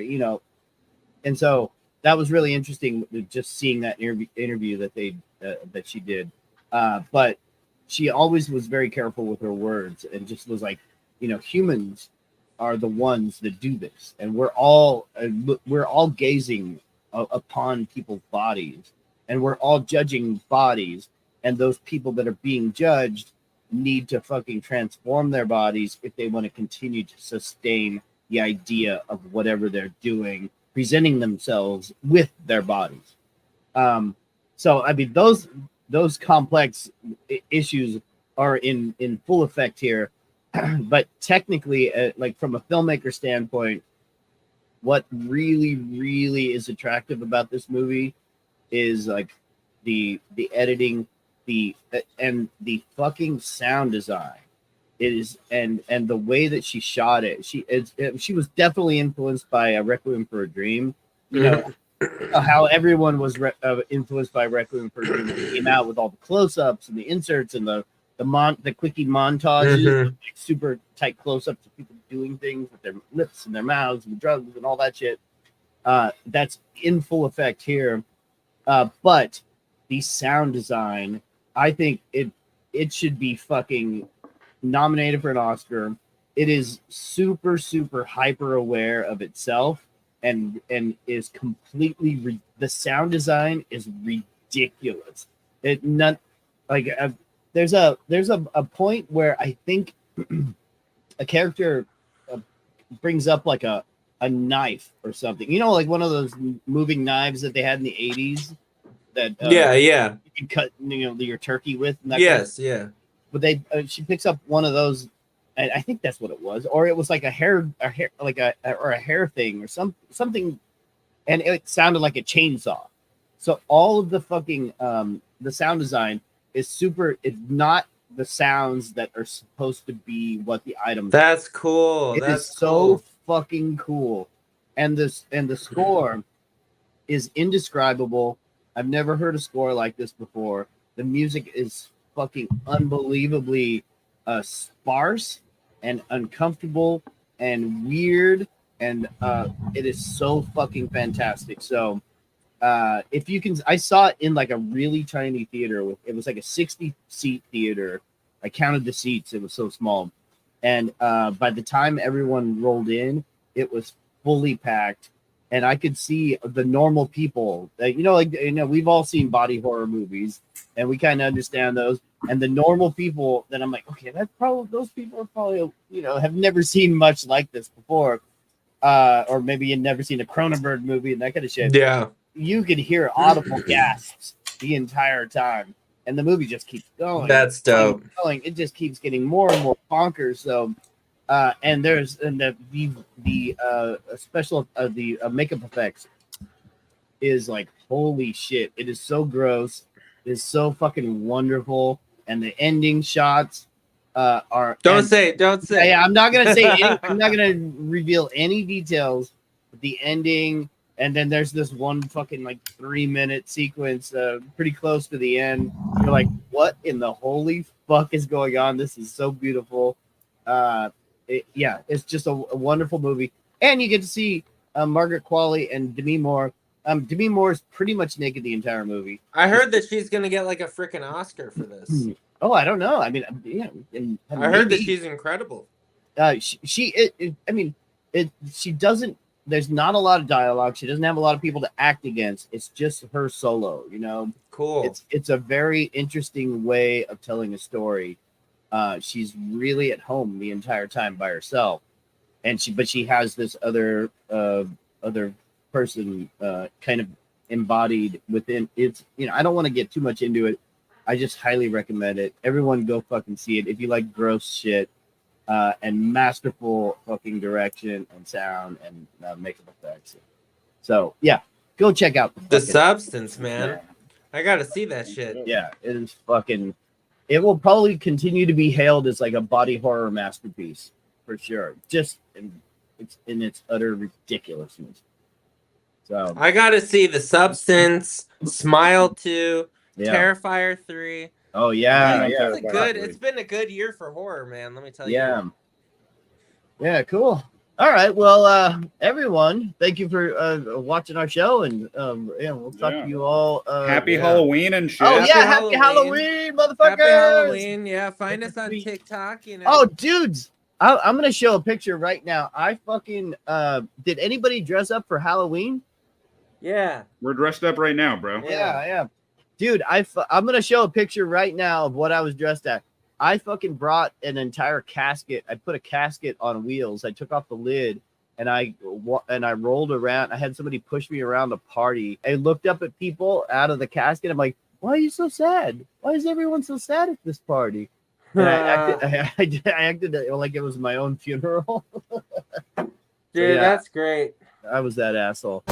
And so that was really interesting, just seeing that interview that she did. But she always was very careful with her words, and just was like, humans are the ones that do this, and we're all gazing upon people's bodies, and we're all judging bodies, and those people that are being judged need to fucking transform their bodies if they want to continue to sustain the idea of whatever they're doing, presenting themselves with their bodies. So I mean, those complex issues are in full effect here. But technically, like from a filmmaker standpoint, what really, really is attractive about this movie is like the editing, and the fucking sound design. It is, and the way that she shot it. She was definitely influenced by Requiem for a Dream. How everyone was influenced by Requiem for a Dream. It came out with all the close-ups and the inserts and the quickie montages, like super tight close-ups of people doing things with their lips and their mouths and drugs and all that shit. That's in full effect here. But the sound design, I think it should be fucking nominated for an Oscar. It is super, super hyper aware of itself, and is completely the sound design is ridiculous. There's a point where I think a character brings up like a knife or something, like one of those moving knives that they had in the 80s that you can cut your turkey with, and that but she picks up one of those, and I think that's what it was, or it was like a hair thing or something, and it sounded like a chainsaw. So all of the fucking the sound design is super. It's not the sounds that are supposed to be what the items. That's cool. It is so fucking cool, and the score is indescribable. I've never heard a score like this before. The music is fucking unbelievably sparse and uncomfortable and weird, and it is so fucking fantastic. So if you can, I saw it in like a really tiny theater. It was like a 60-seat theater. I counted the seats. It was so small. And by the time everyone rolled in, it was fully packed. And I could see the normal people that, we've all seen body horror movies and we kind of understand those. And the normal people that I'm like, okay, those people are probably, have never seen much like this before. Or maybe you've never seen a Cronenberg movie and that kind of shit. Yeah. You could hear audible gasps the entire time. And the movie just keeps going. That's dope. It just keeps getting more and more bonkers. So, and there's the special the makeup effects is like holy shit. It is so gross. It is so fucking wonderful. And the ending shots are. Don't say. Yeah, I'm not gonna say. I'm not gonna reveal any details. But the ending. And then there's this one fucking like 3-minute sequence, pretty close to the end. You're like, what in the holy fuck is going on? This is so beautiful. It's just a wonderful movie. And you get to see Margaret Qualley and Demi Moore. Demi Moore is pretty much naked the entire movie. I heard that she's gonna get like a freaking Oscar for this. Oh, I don't know. I mean, I heard that she's incredible. She doesn't. There's not a lot of dialogue. She doesn't have a lot of people to act against. It's just her solo, Cool. It's a very interesting way of telling a story. She's really at home the entire time by herself, but she has this other person kind of embodied within. It's I don't want to get too much into it. I just highly recommend it. Everyone go fucking see it if you like gross shit. And masterful fucking direction and sound and makeup effects. So yeah, go check out The Substance, man. Yeah. I gotta see that shit. Yeah, it is fucking. It will probably continue to be hailed as like a body horror masterpiece for sure. Just it's in its utter ridiculousness. So I gotta see The Substance, Smile 2, Terrifier 3. Oh yeah, It's been a good year for horror, man. Let me tell you. Yeah, cool. All right, well, everyone, thank you for watching our show, and we'll talk to you all. Happy Halloween and shit. Oh yeah, happy Halloween, motherfuckers! Happy Halloween, yeah. Find us on TikTok. Oh, dudes, I'm gonna show a picture right now. I fucking did anybody dress up for Halloween? Yeah, we're dressed up right now, bro. Yeah. Dude, I'm going to show a picture right now of what I was dressed at. I fucking brought an entire casket. I put a casket on wheels. I took off the lid and I rolled around. I had somebody push me around the party. I looked up at people out of the casket. I'm like, why are you so sad? Why is everyone so sad at this party? And I acted like it was my own funeral. Dude, that's great. I was that asshole.